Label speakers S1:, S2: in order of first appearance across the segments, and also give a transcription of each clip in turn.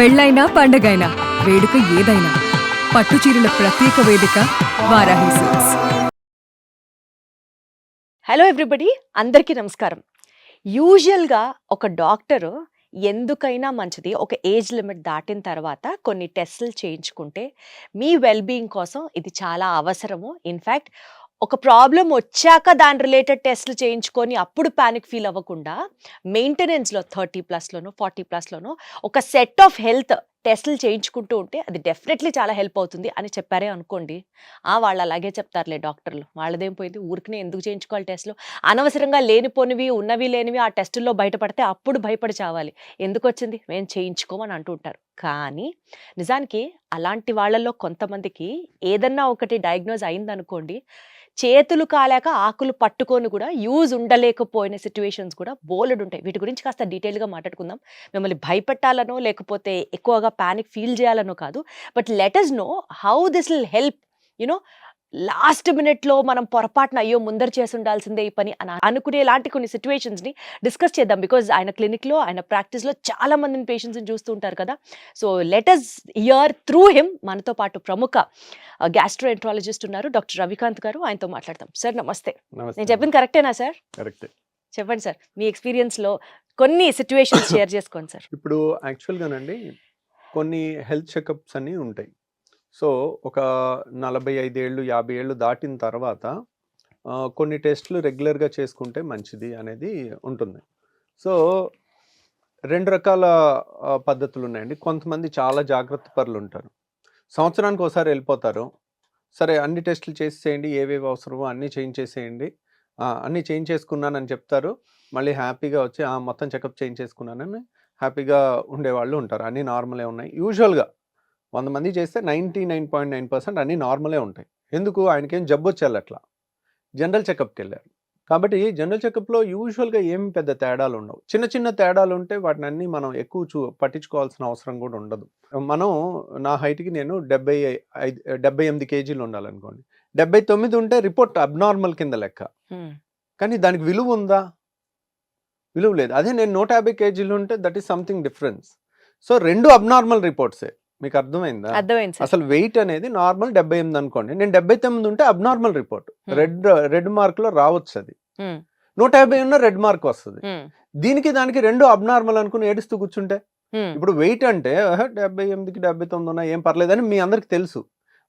S1: పెళ్ళైనా పండగైనా వేడుక ఏదైనా పట్టు చీరల ప్రత్యేక వేదిక వారాహి సిల్క్స్.
S2: హలో ఎవ్రీబడి, అందరికీ నమస్కారం. యూజువల్గా ఒక డాక్టరు ఎందుకైనా మంచిది ఒక ఏజ్ లిమిట్ దాటిన తర్వాత కొన్ని టెస్టులు చేయించుకుంటే మీ వెల్బీయింగ్ కోసం ఇది చాలా అవసరము. ఇన్ఫ్యాక్ట్ ఒక ప్రాబ్లం వచ్చాక దాని రిలేటెడ్ టెస్టులు చేయించుకొని అప్పుడు ప్యానిక్ ఫీల్ అవ్వకుండా మెయింటెనెన్స్లో 30+లోనో 40+లోనో ఒక సెట్ ఆఫ్ హెల్త్ టెస్టులు చేయించుకుంటూ ఉంటే అది డెఫినెట్లీ చాలా హెల్ప్ అవుతుంది అని చెప్పారే అనుకోండి. వాళ్ళు అలాగే చెప్తారులే డాక్టర్లు, వాళ్ళదేం పోయింది, ఊరికనే ఎందుకు చేయించుకోవాలి టెస్టులు, అనవసరంగా లేనిపోనివి ఉన్నవి లేనివి ఆ టెస్టుల్లో బయటపడితే అప్పుడు భయపడి చావాలి, ఎందుకు వచ్చింది మేము చేయించుకోమని అంటూ ఉంటారు. కానీ నిజానికి అలాంటి వాళ్ళల్లో కొంతమందికి ఏదన్నా ఒకటి డయాగ్నోజ్ అయిందనుకోండి, చేతులు కాలేక ఆకులు పట్టుకొని కూడా యూజ్ ఉండలేకపోయిన సిచ్యువేషన్స్ కూడా బోలెడు ఉంటాయి. వీటి గురించి కాస్త డీటెయిల్గా మాట్లాడుకుందాం. మిమ్మల్ని భయపెట్టాలనో లేకపోతే ఎక్కువగా ప్యానిక్ ఫీల్ చేయాలనో కాదు, but let us know how this will help. You know last మినిట్లో మనం పొరపాటున అయ్యో ముందర చేసి ఉండాల్సిందే ఈ పని అని అనుకునేలాంటి కొన్ని సిచ్యువేషన్స్ని డిస్కస్ చేద్దాం. బికాజ్ ఆయన క్లినిక్లో ఆయన ప్రాక్టీస్లో చాలా మందిని పేషెంట్స్ని చూస్తూ ఉంటారు కదా. So let us here through him. మనతో పాటు ప్రముఖ గ్యాస్ట్రోఎంట్రాలజిస్ట్ ఉన్నారు, డాక్టర్ రవికాంత్ గారు. ఆయనతో మాట్లాడతాం. సార్ నమస్తే. నేను చెప్పింది కరెక్టేనా సార్?
S3: కరెక్టే.
S2: చెప్పండి సార్, మీ ఎక్స్పీరియన్స్లో కొన్ని సిచ్యువేషన్స్ షేర్ చేసుకోండి సార్.
S3: ఇప్పుడు యాక్చువల్గానండి కొన్ని హెల్త్ చెకప్స్ అన్నీ ఉంటాయి. సో ఒక 45 ఏళ్ళు 50 ఏళ్ళు దాటిన తర్వాత కొన్ని టెస్టులు రెగ్యులర్గా చేసుకుంటే మంచిది అనేది ఉంటుంది. సో 2 రకాల పద్ధతులు ఉన్నాయండి. కొంతమంది చాలా జాగ్రత్త పరులు ఉంటారు, సంవత్సరానికి ఒకసారి వెళ్ళిపోతారు, సరే అన్ని టెస్టులు చేసేయండి, ఏవేవి అవసరమో అన్నీ చేయించేసేయండి, అన్నీ చేయించేసుకున్నానని చెప్తారు, మళ్ళీ హ్యాపీగా వచ్చి మొత్తం చెకప్ చేయించేసుకున్నానని హ్యాపీగా ఉండేవాళ్ళు ఉంటారు. అన్నీ నార్మలే ఉన్నాయి. యూజువల్గా 100 మంది చేస్తే 99.9% అన్నీ నార్మలే ఉంటాయి. ఎందుకు? ఆయనకేం జబ్బు వచ్చేయాలి, అట్లా జనరల్ చెకప్కి వెళ్ళారు కాబట్టి జనరల్ చెకప్లో యూజువల్గా ఏం పెద్ద తేడాలు ఉండవు. చిన్న చిన్న తేడాలు ఉంటే వాటిని అన్నీ మనం ఎక్కువ పట్టించుకోవాల్సిన అవసరం కూడా ఉండదు. మనం నా హైట్కి నేను 78 కేజీలు ఉండాలనుకోండి, 79 ఉంటే రిపోర్ట్ అబ్నార్మల్ కింద లెక్క. కానీ దానికి విలువ ఉందా? విలువ లేదు. అదే నేను 150 కేజీలు ఉంటే that is something difference. So 2 abnormal రిపోర్ట్సే. మీకు అర్థమైందా? అసలు వెయిట్ అనేది నార్మల్ 78 అనుకోండి, నేను 79 ఉంటే అబ్నార్మల్ రిపోర్ట్, రెడ్ మార్క్ లో రావచ్చు. అది 150 ఉన్న రెడ్ మార్క్ వస్తుంది. దీనికి దానికి 2 అబ్నార్మల్ అనుకుని ఏడుస్తూ కూర్చుంటే, ఇప్పుడు వెయిట్ అంటే 78కి 79 ఉన్నా ఏం పర్లేదని మీ అందరికి తెలుసు.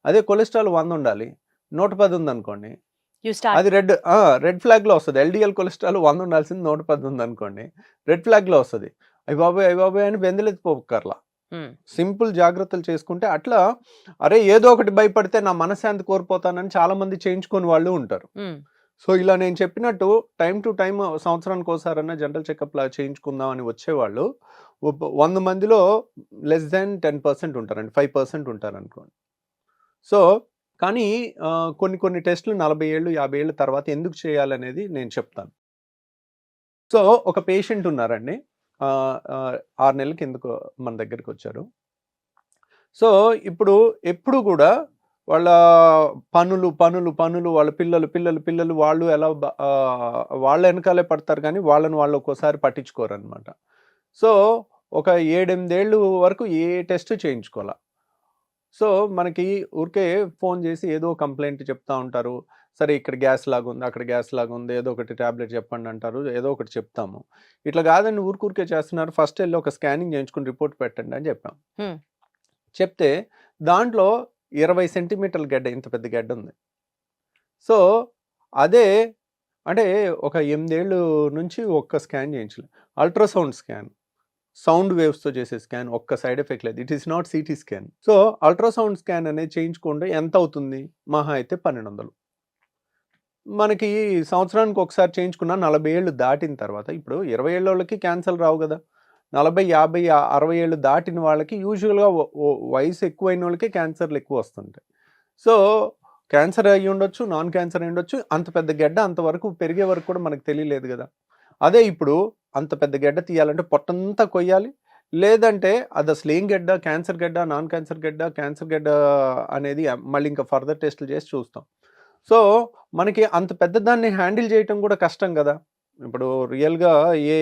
S3: అదే కొలెస్ట్రాల్ 100 ఉండాలి, 110 ఉంది అనుకోండి, అది రెడ్ ఫ్లాగ్ లో వస్తుంది. ఎల్డిఎల్ కొలెస్ట్రాల్ 100 ఉండాల్సింది 110 ఉంది అనుకోండి, రెడ్ ఫ్లాగ్ లో వస్తుంది. అవి బాబాయ్ అని బెందలెత్తి పోకర్లా. సింపుల్ జాగ్రత్తలు చేసుకుంటే అట్లా, అరే ఏదో ఒకటి భయపడితే నా మనశ్శాంతి కోల్పోతానని చాలా మంది చేయించుకొని వాళ్ళు ఉంటారు. సో ఇలా నేను చెప్పినట్టు టైం టు టైం సంవత్సరానికి ఒకసారన్నా జనరల్ చెకప్ లా చేయించుకుందాం అని వచ్చేవాళ్ళు 100 మందిలో <10% ఉంటారండి, 5% ఉంటారు అనుకోండి. సో కానీ కొన్ని టెస్టులు 40 ఏళ్ళు 50 ఏళ్ళ తర్వాత ఎందుకు చేయాలనేది నేను చెప్తాను. సో ఒక పేషెంట్ ఉన్నారండి, 6 నెలల కిందకు మన దగ్గరికి వచ్చారు. సో ఎప్పుడు కూడా వాళ్ళ పనులు వాళ్ళ పిల్లలు వాళ్ళు ఎలా వాళ్ళ వెనకాలే పడతారు, కానీ వాళ్ళు ఒక్కోసారి పట్టించుకోరు అనమాట. సో ఒక 7-8 ఏళ్ళు వరకు ఏ టెస్ట్ చేయించుకోవాలా. సో మనకి ఊరికే ఫోన్ చేసి ఏదో కంప్లైంట్ చెప్తా ఉంటారు. సరే ఇక్కడ గ్యాస్ లాగుంది, అక్కడ గ్యాస్ లాగుంది, ఏదో ఒకటి ట్యాబ్లెట్ చెప్పండి అంటారు, ఏదో ఒకటి చెప్తాము. ఇట్లా కాదండి, ఊరికే చేస్తున్నారు, ఫస్ట్ వెళ్ళి ఒక స్కానింగ్ చేయించుకుని రిపోర్ట్ పెట్టండి అని చెప్పాం. చెప్తే దాంట్లో 20 సెంటీమీటర్ల గడ్డ, ఇంత పెద్ద గడ్డ ఉంది. సో అదే అంటే ఒక 8 ఏళ్ళు నుంచి ఒక్క స్కాన్ చేయించలేదు. అల్ట్రాసౌండ్ స్కాన్, సౌండ్ వేవ్స్తో చేసే స్కాన్, ఒక్క సైడ్ ఎఫెక్ట్ లేదు. It is not CT scan. So ultrasound scan అనేది చేయించుకుంటే ఎంత అవుతుంది? మహా అయితే 1200. మనకి సంవత్సరానికి ఒకసారి చేయించుకున్న 40 ఏళ్ళు దాటిన తర్వాత, ఇప్పుడు 20 ఏళ్ళ వాళ్ళకి క్యాన్సర్ రావు కదా, 40, 50, 60 ఏళ్ళు దాటిన వాళ్ళకి యూజువల్గా వయసు ఎక్కువైన వాళ్ళకి క్యాన్సర్లు ఎక్కువ వస్తుంటాయి. సో క్యాన్సర్ అయ్యి ఉండొచ్చు, నాన్ క్యాన్సర్ అయ్యి ఉండొచ్చు. అంత పెద్ద గడ్డ అంతవరకు పెరిగే వరకు కూడా మనకు తెలియలేదు కదా. అదే ఇప్పుడు అంత పెద్ద గడ్డ తీయాలంటే పొట్టంతా కొయ్యాలి, లేదంటే అది అసలు ఏం గడ్డ, క్యాన్సర్ గడ్డ, నాన్ క్యాన్సర్ గడ్డ, క్యాన్సర్ గడ్డ అనేది మళ్ళీ ఇంకా ఫర్దర్ టెస్టులు చేసి చూస్తాం. సో మనకి అంత పెద్ద దాన్ని హ్యాండిల్ చేయటం కూడా కష్టం కదా. ఇప్పుడు రియల్‌గా ఏ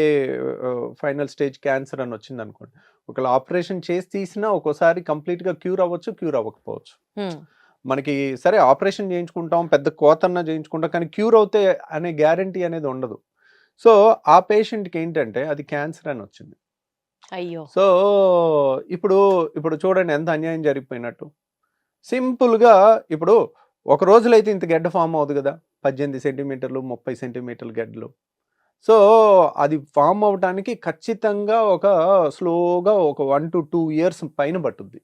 S3: ఫైనల్ స్టేజ్ క్యాన్సర్ అని వచ్చిందనుకోండి. ఒకవేళ ఆపరేషన్ చేసి తీసినా ఒక్కోసారి కంప్లీట్‌గా క్యూర్ అవ్వచ్చు, క్యూర్ అవ్వకపోవచ్చు.
S2: హ్మ్.
S3: మనకి సరే ఆపరేషన్ చేయించుకుంటాం, పెద్ద కోతన్నా చేయించుకుంటాం. కానీ క్యూర్ అవుతే అనే గ్యారంటీ అనేది ఉండదు. సో, ఆ పేషెంట్‌కి ఏంటంటే అది క్యాన్సర్ అని వచ్చింది.
S2: అయ్యో!
S3: సో, ఇప్పుడు చూడండి ఎంత అన్యాయం జరిగిపోయినట్టు. సింపుల్‌గా ఇప్పుడు ఒక రోజులో అయితే ఇంత గెడ్డ ఫార్మ్ అవ్వదు గదా! 18 సెంటీమీటర్లు, 30 సెంటీమీటర్ల గెడ్డలు. సో, అది ఫార్మ్ అవ్వటానికి ఖచ్చితంగా స్లోగా ఒక 1-2 ఇయర్స్ పైన పట్టుద్ది.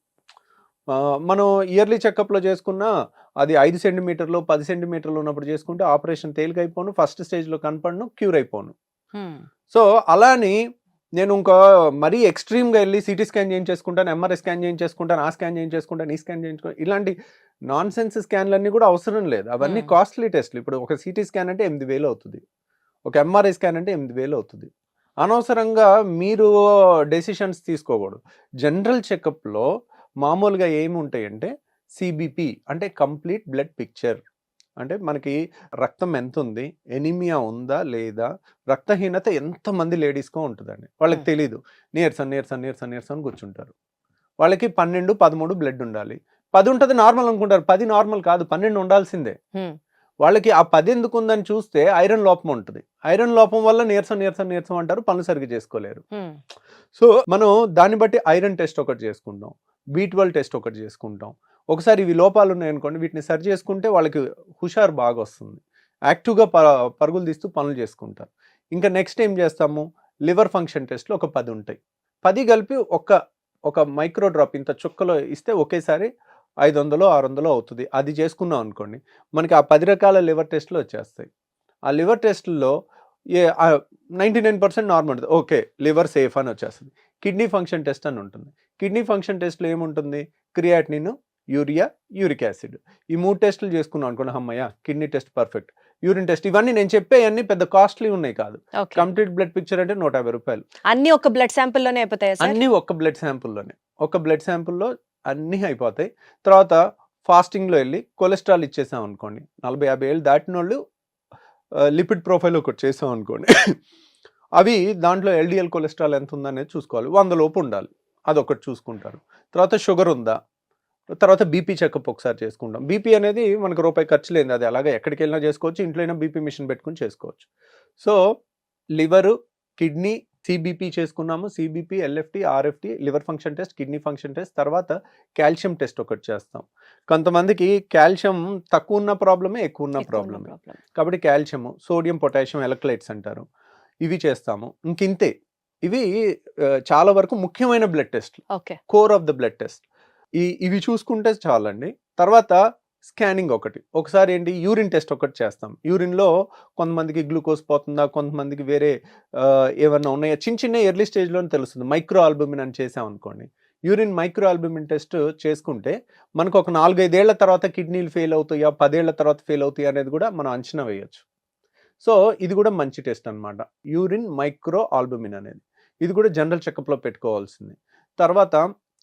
S3: మనం ఇయర్లీ చెకప్‌లో చేసుకున్నా అది 5 సెంటీమీటర్లు, 10 సెంటీమీటర్లు ఉన్నప్పుడు చేసుకుంటే ఆపరేషన్ తేలికైపోను, ఫస్ట్ స్టేజ్‌లో కనపడను, క్యూర్ అయిపోను.
S2: హ్మ్.
S3: సో, అలా అని నేను మరీ ఎక్స్‌ట్రీమ్‌గా ఎళ్లి సీటీ స్కాన్ చేయించేసుకుంటాను, ఎంఆర్ఐ స్కాన్ చేయించేసుకుంటాను, ఆ స్కాన్ చేయించేసుకుంటాను, ఈ స్కాన్ చేయించుకుంటాను. ఇలాంటి నాన్‌సెన్స్ స్కాన్‌లన్నీ కూడా అవసరం లేదు. అవన్నీ
S2: హ్మ్.
S3: కాస్ట్‌లీ టెస్ట్‌లు. ఇప్పుడు ఒక సీటీ స్కాన్ అంటే 8,000 అవుతది. ఒక ఎంఆర్ఐ స్కాన్ అంటే 8,000 అవుతది. అనవసరంగా మీరు డెసిషన్స్ తీసుకోకూడదు. జనరల్ చెకప్‌లో మామూలుగా ఏముంటాయంటే సీబీపీ అంటే కంప్లీట్ బ్లడ్ పిక్చర్. అంటే మనకి రక్తం ఎంతుంది? ఎనీమియా ఉందా? లేదా? రక్తహీనత ఎంతమంది లేడీస్‌కో ఉంటదండి. వాళ్ళకి
S2: హ్మ్.
S3: తెలీదు. నీరసం అని కూర్చుంటారు. వాళ్ళకి 12, 13 బ్లడ్ ఉండాలి. 10 ఉంటది నార్మల్ అనుకుంటారు. 10 నార్మల్ కాదు. 12 ఉండాల్సిందే.
S2: హ్మ్.
S3: వాళ్ళకి ఆ 10 ఎందుకుందని చూస్తే ఐరన్ లోపం ఉంటది. ఐరన్ లోపం వల్ల నీరసం అంటారు. పనులు సరిగ్గా చేసుకోలేరు.
S2: హ్మ్.
S3: సో, మనం దాన్ని బట్టి ఐరన్ టెస్ట్ ఒకటి చేసుకుంటాం. బి12 టెస్ట్ ఒకటి చేసుకుంటాం. ఒకసారి ఇవి లోపాలు ఉన్నాయనుకోండి, వీటిని సరి చేసుకుంటే వాళ్ళకి హుషారు బాగొస్తుంది. యాక్టివ్‌గా పరుగులు తీస్తూ పనులు చేసుకుంటారు. ఇంకా నెక్స్ట్ ఏం చేస్తాము? లివర్ ఫంక్షన్ టెస్ట్‌లు ఒక 10 ఉంటాయి. 10 కలిపి ఒక మైక్రో డ్రాప్ ఇంత చుక్కలో ఇస్తే ఒకేసారి 500, 600 అవుతది. అది చేసుకున్నాం అనుకోండి, మనకి ఆ 10 రకాల లివర్ టెస్ట్‌లు వచ్చేస్తాయి. ఆ లివర్ టెస్ట్‌ల్లో 99% నార్మల్ ఉంటది. ఓకే. లివర్ సేఫ్ అని వచ్చేస్తది. కిడ్నీ ఫంక్షన్ టెస్ట్ అని ఉంటుంది. కిడ్నీ ఫంక్షన్ టెస్ట్‌లో ఏముంటుంది? Creatinine, urea, uric acid. ఈ 3 టెస్టులు చేసుకున్నాం అనుకోండి, హమ్మయ్య! Kidney test perfect. Urine test ఇవన్నీ నేను చెప్పేయన్నీ పెద్ద కాస్ట్‌లీ ఉన్నాయి కాదు.
S2: ఓకే.
S3: కంప్లీట్ బ్లడ్ పిక్చర్ అంటే రూ. 150.
S2: అన్నీ ఒక బ్లడ్ శాంపిల్‌లోనే అయిపోతాయా సార్?
S3: అన్నీ ఒక్క బ్లడ్ శాంపుల్‌లోనే. ఒక బ్లడ్ శాంపుల్‌లో అన్నీ అయిపోతాయి. తర్వాత ఫాస్టింగ్‌లో ఎళ్లి కొలెస్ట్రాల్ ఇచ్చేసాం అనుకోండి. 40, 50 ఏళ్ళు దాటినోళ్ళు లిపిడ్ ప్రొఫైల్ ఒకటి చేసాం అనుకోండి. అవి దాంట్లో ఎల్‌డిఎల్ కొలెస్ట్రాల్ ఎంత ఉందనేది చూసుకోవాలి. 100 లోపు ఉండాలి. అదొకటి చూసుకుంటారు. తర్వాత షుగర్ ఉందా? తర్వాత బీపీ చెకప్ ఒకసారి చేసుకుంటాం. బీపీ అనేది మనకు రూపాయి ఖర్చు లేనిది. అది అలాగా ఎక్కడికెళ్ళినా చేసుకోవచ్చు. ఇంట్లో అయినా బీపీ మిషన్ పెట్టుకొని చేసుకోవచ్చు. సో, లివరు, కిడ్నీ, సీబీపీ చేసుకున్నాము. CBP, LFT, RFT, liver function test, kidney function test, తర్వాత కాల్షియం టెస్ట్ ఒకటి చేస్తాం. కొంతమందికి కాల్షియం తక్కువ ఉన్న ప్రాబ్లమే, ఎక్కువ ఉన్న ప్రాబ్లమే. కాబట్టి కాల్షియము, సోడియం, పొటాషియం ఎలక్ట్రోలైట్స్ అంటారు. ఇవి చేస్తాము. ఇంకింతే. ఇవి చాలా వరకు ముఖ్యమైన బ్లడ్ టెస్ట్‌లు.
S2: Okay.
S3: Core of the blood test. ఇవి చూసుకుంటే చాలండి. తర్వాత స్కానింగ్ ఒకటి. ఒకసారి ఏంటి యూరిన్ టెస్ట్ ఒకటి చేస్తాం. యూరిన్‌లో కొంతమందికి గ్లూకోజ్ పోతుందా? కొంతమందికి వేరే ఏమన్నా ఉన్నాయా? చిన్న ఎర్లీ స్టేజ్‌లోనే తెలుస్తుంది. మైక్రో ఆల్బుమిన్ అని చేసామనుకోండి. యూరిన్ మైక్రో ఆల్బుమిన్ టెస్ట్ చేసుకుంటే మనకు ఒక 4, 5 ఏళ్ల తర్వాత కిడ్నీలు ఫెయిల్ అవుతాయా? 10 ఏళ్ల తర్వాత ఫెయిల్ అవుతాయా? అనేది కూడా మనం అంచనా వేయొచ్చు. సో, ఇది కూడా మంచి టెస్ట్ అన్నమాట. యూరిన్ మైక్రో ఆల్బుమిన్ అనేది. ఇది కూడా జనరల్ చెకప్‌లో పెట్టుకోవాల్సింది. తర్వాత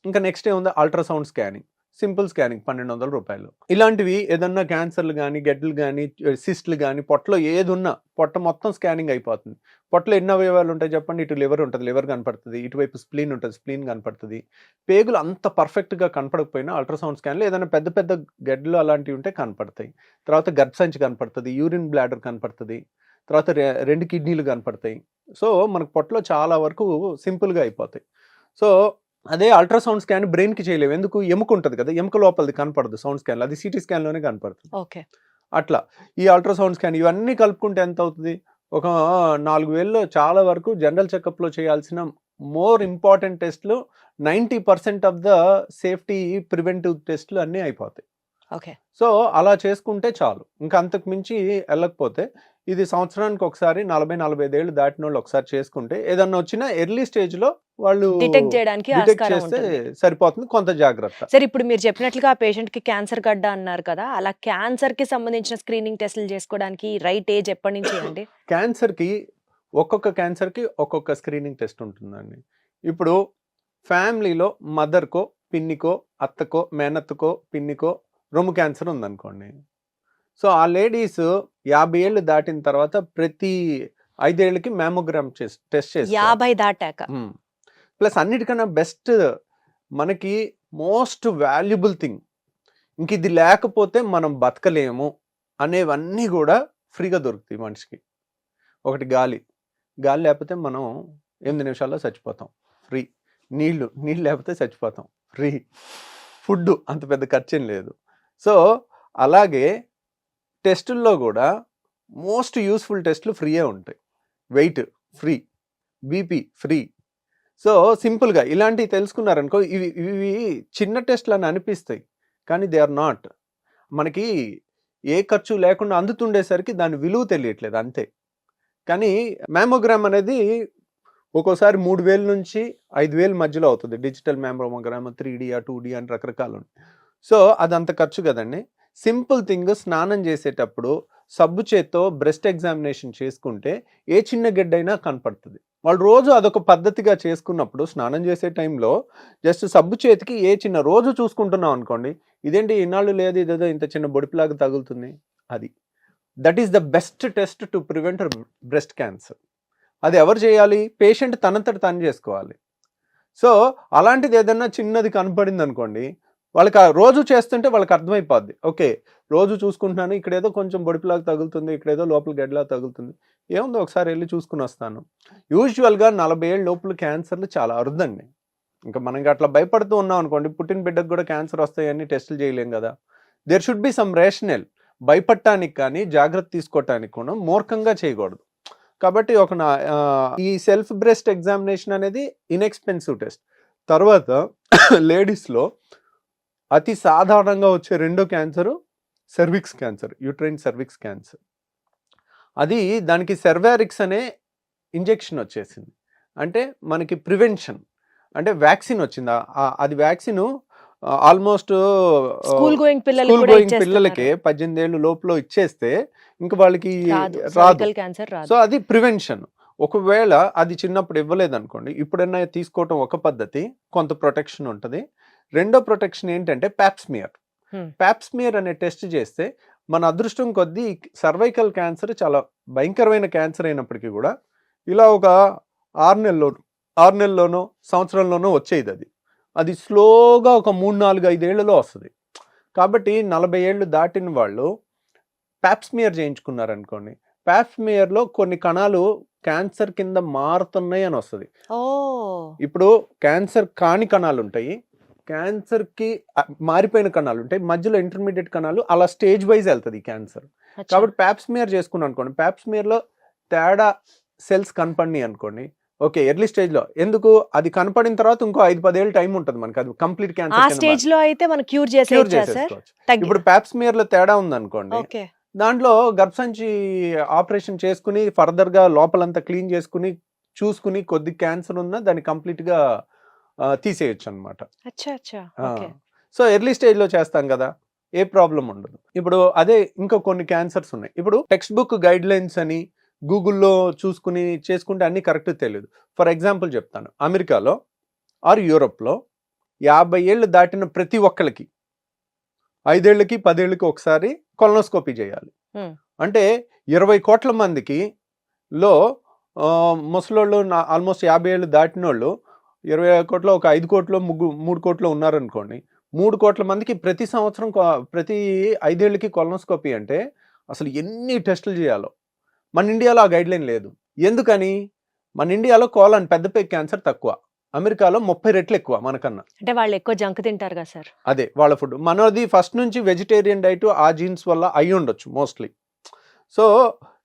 S3: ఇంకా నెక్స్ట్ ఏముంది అల్ట్రాసౌండ్ స్కానింగ్. సింపుల్ స్కానింగ్ రూ. 1,200. ఇలాంటివి ఏదన్నా క్యాన్సర్‌లు గాని, గడ్డలు గాని, సిస్ట్‌లు గాని, పొట్టలో ఏదున్నా పొట్ట మొత్తం స్కానింగ్ అయిపోతుంది. పొట్టలో ఎన్ని అవయవాలు ఉంటాయి చెప్పండి? ఇటు లివర్ ఉంటది. లివర్ కనపడుతది. ఇటువైపు స్ప్లీన్ ఉంటది. స్ప్లీన్ కనపడుతది. పేగులు అంత పర్ఫెక్ట్‌గా కనపడకపోయినా అల్ట్రాసౌండ్ స్కాన్‌లో ఏదైనా పెద్ద పెద్ద గడ్డలు అలాంటివి ఉంటే కనపడతాయి. తర్వాత గర్భసంచి కనపడుతది. Urine bladder కనపడుతది. తర్వాత 2 కిడ్నీలు కనపడతాయి. సో, మనకు పొట్టలో చాలా వరకు సింపుల్‌గా అయిపోతాయి. సో, అదే అల్ట్రాసౌండ్ స్కాన్ బ్రెయిన్‌కి చేయలేము. ఎందుకు? ఎముక ఉంటది కదా! ఎముక లోపలిది కనపడదు సౌండ్ స్కాన్‌లో. అది సీటీ స్కాన్‌లోనే కనపడుతుంది.
S2: ఓకే.
S3: అట్లా. ఈ అల్ట్రాసౌండ్ స్కాన్ ఇవన్నీ కలుపుకుంటే ఎంతవుతది? ఒక 4,000లో చాలా వరకు జనరల్ చెకప్‌లో చేయాల్సిన మోర్ ఇంపార్టెంట్ టెస్ట్‌లు 90% ఆఫ్ ద సేఫ్టీ ప్రివెంటివ్ టెస్ట్‌లు అన్నీ అయిపోతాయి.
S2: ఓకే.
S3: సో, అలా చేసుకుంటే చాలు. ఇంకా అంతకు మించి ఎళ్ళకపోతే ఇది సంవత్సరానికి ఒకసారి 40, 45 ఏళ్ళు దాటినోళ్ళు ఒకసారి చేసుకుంటే ఏదన్నా వచ్చినా ఎర్లీ స్టేజ్‌లో వాళ్ళు
S2: డిటెక్ట్ చేయడానికి
S3: డిటెక్ట్
S2: ఆస్కారం
S3: చేస్తే
S2: ఉంటుంది.
S3: సరిపోతుంది. కొంత జాగ్రత్త.
S2: సార్ ఇప్పుడు మీరు చెప్పినట్లుగా ఆ పేషెంట్‌కి క్యాన్సర్ గడ్డ అన్నారు కదా! అలా క్యాన్సర్‌కి సంబంధించిన స్క్రీనింగ్ టెస్టులు చేసుకోవడానికి రైట్ ఏజ్ ఎప్పటి నుంచి అండి?
S3: క్యాన్సర్‌కి ఒక్కొక్క క్యాన్సర్‌కి ఒక్కొక్క స్క్రీనింగ్ టెస్ట్ ఉంటుందండి. ఇప్పుడు ఫ్యామిలీలో మదర్‌కో, పిన్నికో, అత్తకో, మేనత్తకో, పిన్నికో రొమ్ము క్యాన్సర్ ఉందనుకోండి. సో, ఆ లేడీస్ 50 ఏళ్ళు దాటిన తర్వాత ప్రతి 5 ఏళ్ళకి మ్యామోగ్రామ్ టెస్ట్ చేస్తారు.
S2: 50 దాటాక.
S3: ప్లస్ అన్నిటికన్నా బెస్ట్ మనకి మోస్ట్ వాల్యుబుల్ థింగ్, ఇంక ఇది లేకపోతే మనం బతకలేము అనేవన్నీ కూడా ఫ్రీగా దొరుకుతాయి మనిషికి. ఒకటి గాలి లేకపోతే మనం 8 నిమిషాల్లో చచ్చిపోతాం, ఫ్రీ. నీళ్లు లేకపోతే చచ్చిపోతాం, ఫ్రీ. ఫుడ్ అంత పెద్ద ఖర్చేం లేదు. సో అలాగే టెస్టుల్లో కూడా మోస్ట్ యూస్ఫుల్ టెస్టులు ఫ్రీయే ఉంటాయి. Weight free, BP free. So సింపుల్గా ఇలాంటివి తెలుసుకున్నారనుకో, ఇవి చిన్న టెస్ట్లు అని అనిపిస్తాయి, కానీ దే ఆర్ నాట్. మనకి ఏ ఖర్చు లేకుండా అందుతుండేసరికి దాని విలువ తెలియట్లేదు అంతే. కానీ మ్యామోగ్రామ్ అనేది ఒక్కోసారి 3,000 నుంచి 5,000 మధ్యలో అవుతుంది. డిజిటల్ మ్యామోగ్రామ్ 3D 2D అని రకరకాలు ఉన్నాయి. సో అదంత ఖర్చు కదండి. సింపుల్ థింగ్, స్నానం చేసేటప్పుడు సబ్బు చేత్తో బ్రెస్ట్ ఎగ్జామినేషన్ చేసుకుంటే ఏ చిన్న గెడ్డైనా కనపడుతుంది. వాళ్ళు రోజు అదొక పద్ధతిగా చేసుకున్నప్పుడు స్నానం చేసే టైంలో జస్ట్ సబ్బు చేతికి ఏ చిన్న రోజు చూసుకుంటున్నాం అనుకోండి, ఇదేంటి ఇన్నాళ్ళు లేదు, ఇదేదో ఇంత చిన్న బొడిపిలాగా తగులుతుంది, అది that is the best test to prevent breast cancer. అది ఎవరు చేయాలి? పేషెంట్ తనంతట తను చేసుకోవాలి. సో అలాంటిది ఏదన్నా చిన్నది కనపడింది అనుకోండి, వాళ్ళకి ఆ రోజు చేస్తుంటే వాళ్ళకి అర్థమైపోద్ది, ఓకే రోజు చూసుకుంటున్నాను, ఇక్కడేదో కొంచెం బొడిపిలాగా తగులుతుంది, ఇక్కడేదో లోపల గడ్డలా తగులుతుంది, ఏముందో ఒకసారి వెళ్ళి చూసుకుని వస్తాను. యూజువల్గా 40 ఏళ్ళ లోపల క్యాన్సర్లు చాలా అరుదండి. ఇంకా మనకి అట్లా భయపడుతూ ఉన్నాం అనుకోండి, పుట్టిన బిడ్డకు కూడా క్యాన్సర్ వస్తాయని టెస్టులు చేయలేం కదా. There should be some rational. భయపడటానికి కానీ జాగ్రత్త తీసుకోవటానికి కూడా మూర్ఖంగా చేయకూడదు. కాబట్టి ఈ సెల్ఫ్ బ్రెస్ట్ ఎగ్జామినేషన్ అనేది ఇన్ఎక్స్పెన్సివ్ టెస్ట్. తర్వాత లేడీస్లో అతి సాధారణంగా వచ్చే రెండో cancer cervix cancer, uterine cervix cancer. అది దానికి సెర్వారిక్స్ అనే ఇంజెక్షన్ వచ్చేసింది. అంటే మనకి ప్రివెన్షన్, అంటే వ్యాక్సిన్ వచ్చింది. అది వ్యాక్సిన్ ఆల్మోస్ట్
S2: స్కూల్ గోయింగ్
S3: పిల్లలకి 18 ఏళ్ళు లోపల ఇచ్చేస్తే ఇంకా వాళ్ళకి రాదు. సో అది ప్రివెన్షన్. ఒకవేళ అది చిన్నప్పుడు ఇవ్వలేదు అనుకోండి, ఇప్పుడైనా తీసుకోవటం ఒక పద్ధతి, కొంత ప్రొటెక్షన్ ఉంటుంది. రెండో ప్రొటెక్షన్ ఏంటంటే ప్యాప్స్మియర్. ప్యాప్స్మియర్ అనే టెస్ట్ చేస్తే మన అదృష్టం కొద్దీ సర్వైకల్ క్యాన్సర్ చాలా భయంకరమైన క్యాన్సర్ అయినప్పటికీ కూడా ఇలా ఒక 6 నెలల్లోనో సంవత్సరంలోనో వచ్చేది. అది స్లోగా ఒక 3-4-5 ఏళ్లలో వస్తుంది. కాబట్టి 40 ఏళ్ళు దాటిన వాళ్ళు ప్యాప్స్మియర్ చేయించుకున్నారనుకోండి, ప్యాప్స్మియర్లో కొన్ని కణాలు క్యాన్సర్ కింద మారుతున్నాయి అని వస్తుంది. ఇప్పుడు క్యాన్సర్ కాని కణాలు ఉంటాయి, క్యాన్సర్కి మారిపోయిన కణాలు ఉంటాయి, మధ్యలో ఇంటర్మీడియట్ కణాలు, అలా స్టేజ్ వైజ్ వెళ్తుంది క్యాన్సర్. కాబట్టి ప్యాప్స్మియర్ చేసుకున్నాం అనుకోండి, ప్యాప్స్మియర్లో తేడా సెల్స్ కనపడినాయి అనుకోండి, ఓకే ఎర్లీ స్టేజ్ లో. ఎందుకు? అది కనపడిన తర్వాత ఇంకో 5-10 ఏళ్ళు టైం ఉంటుంది మనకి, అది కంప్లీట్ క్యాన్సర్
S2: స్టేజ్ లో అయితే మనం క్యూర్ చేసేసుకోవచ్చు.
S3: ఇప్పుడు ప్యాప్స్మియర్ లో తేడా ఉంది అనుకోండి, దాంట్లో గర్భసంచి ఆపరేషన్ చేసుకుని ఫర్దర్ గా లోపలంతా క్లీన్ చేసుకుని చూసుకుని కొద్ది క్యాన్సర్ ఉన్నా దాన్ని కంప్లీట్ గా తీసేయచ్చు అనమాట. సో ఎర్లీ స్టేజ్ లో చేస్తాం కదా, ఏ ప్రాబ్లం ఉండదు. ఇప్పుడు అదే ఇంకా కొన్ని క్యాన్సర్స్ ఉన్నాయి. ఇప్పుడు టెక్స్ట్ బుక్ గైడ్ లైన్స్ అని గూగుల్లో చూసుకుని చేసుకుంటే అన్ని కరెక్ట్ తెలియదు. ఫర్ ఎగ్జాంపుల్ చెప్తాను, అమెరికాలో ఆర్ యూరోప్లో 50 ఏళ్ళు దాటిన ప్రతి ఒక్కరికి 5 ఏళ్ళకి 10 ఏళ్ళకి ఒకసారి కొలనోస్కోపీ చేయాలి. అంటే 20 కోట్ల మందికి లో ముసలోళ్ళు ఆల్మోస్ట్ 50 ఏళ్ళు దాటిన వాళ్ళు 20 కోట్లో ఒక 5 కోట్లో 3 కోట్లో ఉన్నారనుకోండి, 3 కోట్ల మందికి ప్రతి సంవత్సరం ప్రతి 5 ఏళ్ళకి కొలనోస్కోపీ అంటే అసలు ఎన్ని టెస్టులు చేయాలో. మన ఇండియాలో ఆ గైడ్ లైన్ లేదు. ఎందుకని? మన ఇండియాలో కోలన్ పెద్దపై క్యాన్సర్ తక్కువ, అమెరికాలో 30 రెట్లు ఎక్కువ మనకన్నా.
S2: అంటే వాళ్ళు ఎక్కువ జంక్ తింటారు కదా సార్.
S3: అదే వాళ్ళ ఫుడ్. మనది ఫస్ట్ నుంచి వెజిటేరియన్ డైట్, ఆ జీన్స్ వల్ల అయి ఉండొచ్చు మోస్ట్లీ. సో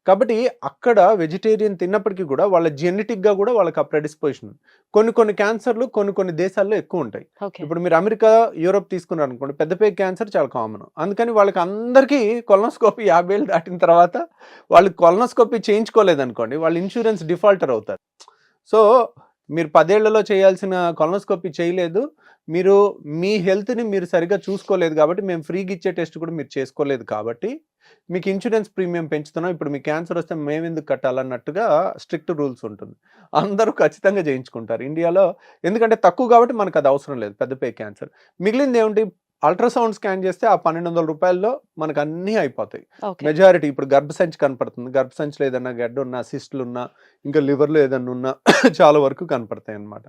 S3: కాబట్టి అక్కడ వెజిటేరియన్ తిన్నప్పటికీ కూడా వాళ్ళ జెనెటిక్ గా కూడా వాళ్ళకి ఆ ప్రెడిస్పోజిషన్. కొన్ని క్యాన్సర్లు కొన్ని దేశాల్లో ఎక్కువ ఉంటాయి. ఇప్పుడు మీరు అమెరికా, యూరోప్ తీసుకున్నారు అనుకోండి, పెద్దపై క్యాన్సర్ చాలా కామన్. అందుకని వాళ్ళకి అందరికీ కొలనోస్కోపీ 50 ఏళ్ళు దాటిన తర్వాత వాళ్ళు కొలనోస్కోపీ చేయించుకోలేదనుకోండి, వాళ్ళు ఇన్సూరెన్స్ డిఫాల్టర్ అవుతారు. సో మీరు 10 ఏళ్లలో చేయాల్సిన కొలనోస్కోపీ చేయలేదు, మీరు మీ హెల్త్ని మీరు సరిగ్గా చూసుకోలేదు కాబట్టి, మేము ఫ్రీగా ఇచ్చే టెస్ట్ కూడా మీరు చేసుకోలేదు కాబట్టి మీకు ఇన్సూరెన్స్ ప్రీమియం పెంచుతున్నాం, ఇప్పుడు మీకు క్యాన్సర్ వస్తే మేము ఎందుకు కట్టాలన్నట్టుగా స్ట్రిక్ట్ రూల్స్ ఉంటుంది. అందరూ ఖచ్చితంగా చేయించుకుంటారు ఇండియాలో, ఎందుకంటే తక్కువ కాబట్టి మనకు అది అవసరం లేదు పెద్దపై క్యాన్సర్. మిగిలింది ఏమిటి? అల్ట్రాసౌండ్ స్కాన్ చేస్తే ఆ 1200 రూపాయల్లో మనకు అన్నీ అయిపోతాయి.
S2: ఓకే.
S3: మెజారిటీ ఇప్పుడు గర్భసంచి కనపడుతుంది. గర్భసంచిలో ఏదన్నా గడ్డ ఉన్నా, సిస్టులు ఉన్నా, ఇంకా లివర్లో ఏదన్నా ఉన్నా చాలా వరకు కనపడతాయి అన్నమాట.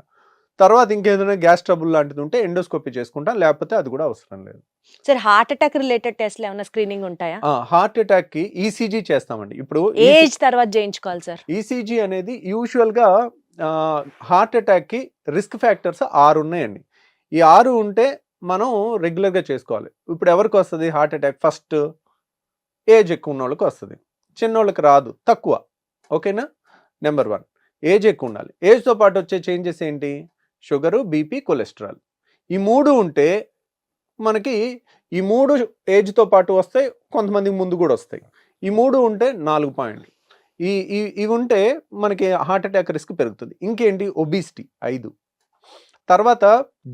S3: తర్వాత ఇంకేదైనా గ్యాస్ ట్రబుల్ లాంటిది ఉంటే ఎండోస్కోపీ చేసుకుంటాం, లేకపోతే అది కూడా అవసరం లేదు.
S2: సార్ హార్ట్ అటాక్ రిలేటెడ్ టెస్ట్లు ఏమైనా స్క్రీనింగ్ ఉంటాయా?
S3: హార్ట్ అటాక్కి ఈసీజీ చేస్తామండి. ఇప్పుడు
S2: ఏజ్ తర్వాత చేయించుకోవాలి సార్?
S3: ఈసీజీ అనేది యూజువల్గా హార్ట్ అటాక్కి రిస్క్ ఫ్యాక్టర్స్ 6 ఉన్నాయండి. ఈ 6 ఉంటే మనం రెగ్యులర్గా చేసుకోవాలి. ఇప్పుడు ఎవరికి వస్తుంది హార్ట్ అటాక్? ఫస్ట్ ఏజ్ ఎక్కువ ఉన్న వాళ్ళకి వస్తుంది, చిన్నోళ్ళకి రాదు, తక్కువ. ఓకేనా? నెంబర్ 1 ఏజ్ ఎక్కువ ఉండాలి. ఏజ్తో పాటు వచ్చే చేంజెస్ ఏంటి? Sugar, BP, cholesterol. ఈ 3 ఉంటే మనకి ఈ 3 ఏజ్తో పాటు వస్తాయి, కొంతమందికి ముందు కూడా వస్తాయి. ఈ 3 ఉంటే 4 పాయింట్లు. ఇవి ఉంటే మనకి హార్ట్ అటాక్ రిస్క్ పెరుగుతుంది. ఇంకేంటి? ఒబిసిటీ 5. తర్వాత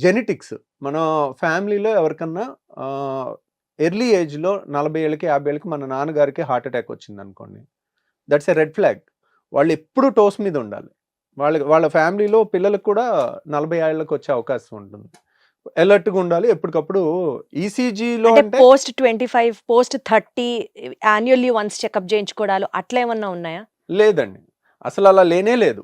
S3: జెనెటిక్స్. మన ఫ్యామిలీలో ఎవరికన్నా ఎర్లీ ఏజ్లో 40 ఏళ్ళకి 50 ఏళ్ళకి మన నాన్నగారికి హార్ట్ అటాక్ వచ్చింది అనుకోండి, దట్స్ ఎ రెడ్ ఫ్లాగ్. వాళ్ళు ఎప్పుడు టోస్ మీద ఉండాలి. వాళ్ళ ఫ్యామిలీలో పిల్లలకు కూడా 40 ఏళ్ళకి వచ్చే అవకాశం ఉంటుంది. అలర్ట్గా ఉండాలి ఎప్పటికప్పుడు. ఈసీజీలో
S2: అంటే
S3: అంటే
S2: post 25, post 30 annually once checkup చేయించుకోవడాలు అట్లా ఏమన్నా ఉన్నాయా?
S3: లేదండి, అసలు అలా లేనే లేదు.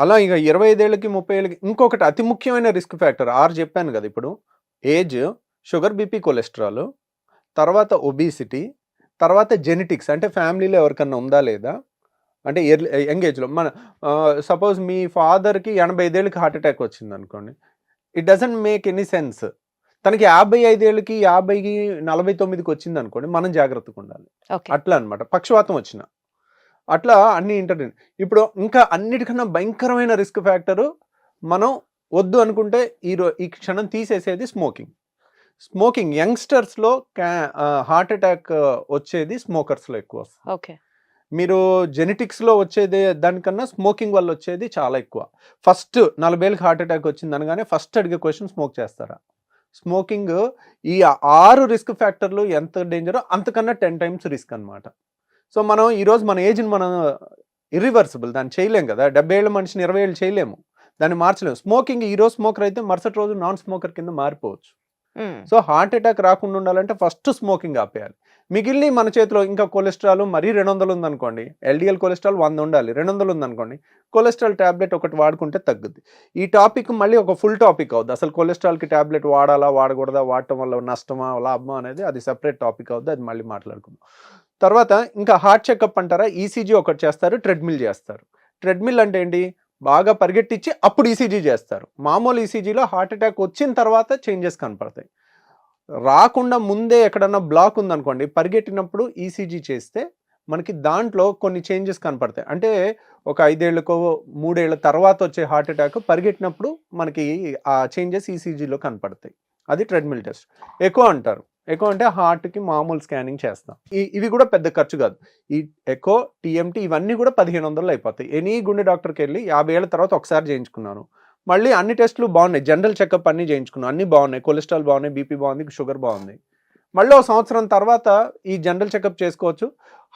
S3: అలా ఇక 25 ఏళ్ళకి 30 ఏళ్ళకి ఇంకొకటి అతి ముఖ్యమైన రిస్క్ ఫ్యాక్టర్ 6 చెప్పాను కదా. ఇప్పుడు ఏజ్, షుగర్, బీపీ, కొలెస్ట్రాల్, తర్వాత ఒబిసిటీ, తర్వాత జెనెటిక్స్ అంటే ఫ్యామిలీలో ఎవరికన్నా ఉందా లేదా, అంటే యంగ్ ఏజ్లో. మన సపోజ్ మీ ఫాదర్కి 85 ఏళ్ళకి హార్ట్ అటాక్ వచ్చింది అనుకోండి, it doesn't make any sense. తనకి 55 ఏళ్ళకి 50కి 49కి వచ్చింది అనుకోండి, మనం జాగ్రత్తగా ఉండాలి.
S2: ఓకే.
S3: అట్లా అనమాట. పక్షవాతం వచ్చిన అట్లా అన్ని ఇంటర్నెట్. ఇప్పుడు ఇంకా అన్నిటికన్నా భయంకరమైన రిస్క్ ఫ్యాక్టరు మనం వద్దు అనుకుంటే ఈ క్షణం తీసేసేది స్మోకింగ్. స్మోకింగ్ యంగ్స్టర్స్లో హార్ట్ అటాక్ వచ్చేది స్మోకర్స్లో ఎక్కువ వస్తుంది.
S2: ఓకే.
S3: మీరు జెనెటిక్స్లో వచ్చేది దానికన్నా స్మోకింగ్ వల్ల వచ్చేది చాలా ఎక్కువ. ఫస్ట్ 40 ఏళ్ళకి హార్ట్ అటాక్ వచ్చింది అనగానే ఫస్ట్ అడిగే క్వశ్చన్ స్మోక్ చేస్తారా? స్మోకింగ్ ఈ 6 రిస్క్ ఫ్యాక్టర్లు ఎంత డేంజరో అంతకన్నా 10 టైమ్స్ రిస్క్ అనమాట. సో మనం ఈరోజు మన ఏజ్ని మనం ఇర్రివర్సిబుల్, దాన్ని చేయలేం కదా. 70 ఏళ్ళ మనిషిని 20 ఏళ్ళు చేయలేము, దాన్ని మార్చలేము. స్మోకింగ్ ఈరోజు స్మోకర్ అయితే మరుసటి రోజు నాన్ స్మోకర్ కింద మారిపోవచ్చు. సో హార్ట్ అటాక్ రాకుండా ఉండాలంటే ఫస్ట్ స్మోకింగ్ ఆపేయాలి. మిగిలిన మన చేతిలో. ఇంకా కొలెస్ట్రాల్ మరీ 200 ఉందనుకోండి, ఎల్డిఎల్ కొలెస్ట్రాల్ 100 ఉండాలి, 200 ఉందనుకోండి, కొలెస్ట్రాల్ ట్యాబ్లెట్ ఒకటి వాడుకుంటే తగ్గుద్ది. ఈ టాపిక్ మళ్ళీ ఒక ఫుల్ టాపిక్ అవుద్ది. అసలు కొలెస్ట్రాల్కి ట్యాబ్లెట్ వాడాలా వాడకూడదా, వాడటం వల్ల నష్టమా లాభమా అనేది అది సెపరేట్ టాపిక్ అవుద్ది, అది మళ్ళీ మాట్లాడుకుందాం. తర్వాత ఇంకా హార్ట్ చెకప్ అంటారా, ఈసీజీ ఒకటి చేస్తారు, ట్రెడ్మిల్ చేస్తారు. ట్రెడ్మిల్ అంటే ఏంటి? బాగా పరిగెట్టించి అప్పుడు ఈసీజీ చేస్తారు. మామూలు ఈసీజీలో హార్ట్ అటాక్ వచ్చిన తర్వాత చేంజెస్ కనపడతాయి. రాకుండా ముందే ఎక్కడన్నా బ్లాక్ ఉందనుకోండి, పరిగెట్టినప్పుడు ఈసీజీ చేస్తే మనకి దాంట్లో కొన్ని చేంజెస్ కనపడతాయి. అంటే ఒక 5 ఏళ్ళకో 3 ఏళ్ళ తర్వాత వచ్చే హార్ట్ అటాక్ పరిగెట్టినప్పుడు మనకి ఆ చేంజెస్ ఈసీజీలో కనపడతాయి. అది ట్రెడ్మిల్ టెస్ట్. ఎకో అంటారు. ఎకో అంటే హార్ట్కి మామూలు స్కానింగ్ చేస్తాం. ఇవి కూడా పెద్ద ఖర్చు కాదు. ఈ ఎకో, టీఎంటీ ఇవన్నీ కూడా 1500 అయిపోతాయి. ఎనీ గుండె డాక్టర్కి వెళ్ళి 50 ఏళ్ళ తర్వాత ఒకసారి చేయించుకున్నాను, మళ్ళీ అన్ని టెస్టులు బాగున్నాయి, జనరల్ చెకప్ అన్నీ చేయించుకున్నాను, అన్నీ బాగున్నాయి, కొలెస్ట్రాల్ బాగున్నాయి, బీపీ బాగుంది, షుగర్ బాగుంది. మళ్ళీ ఒక సంవత్సరం తర్వాత ఈ జనరల్ చెకప్ చేసుకోవచ్చు.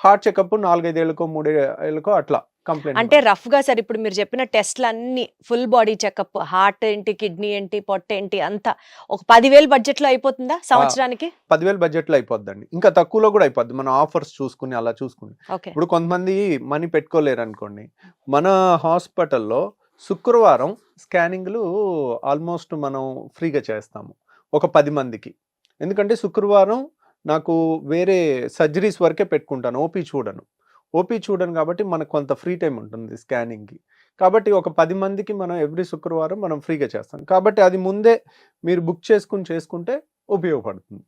S3: హార్ట్ చెకప్ 4-5 ఏళ్ళకో 3 ఏళ్ళకో అట్లా కంప్లైంట్.
S2: అంటే రఫ్ గా సార్ ఇప్పుడు మీరు చెప్పిన టెస్ట్లు అన్ని ఫుల్ బాడీ చెకప్, హార్ట్ ఏంటి, కిడ్నీ ఏంటి, పొట్ట ఏంటి, అంతా ఒక 10,000 బడ్జెట్ లో అయిపోతుందా సంవత్సరానికి?
S3: 10,000 బడ్జెట్లో అయిపోద్దండి. ఇంకా తక్కువలో కూడా అయిపోద్ది, మన ఆఫర్స్ చూసుకుని అలా చూసుకుని.
S2: ఓకే.
S3: ఇప్పుడు కొంతమంది మనీ పెట్టుకోలేరు అనుకోండి, మన హాస్పిటల్లో శుక్రవారం స్కానింగ్లు ఆల్మోస్ట్ మనం ఫ్రీగా చేస్తాము ఒక 10 మందికి. ఎందుకంటే శుక్రవారం నాకు వేరే సర్జరీస్ వరకే పెట్టుకుంటాను, ఓపీ చూడను కాబట్టి మనకు కొంత ఫ్రీ టైం ఉంటుంది స్కానింగ్కి. కాబట్టి ఒక 10 మందికి మనం ఎవ్రీ శుక్రవారం మనం ఫ్రీగా చేస్తాం. కాబట్టి అది ముందే మీరు బుక్ చేసుకుంటే ఉపయోగపడుతుంది.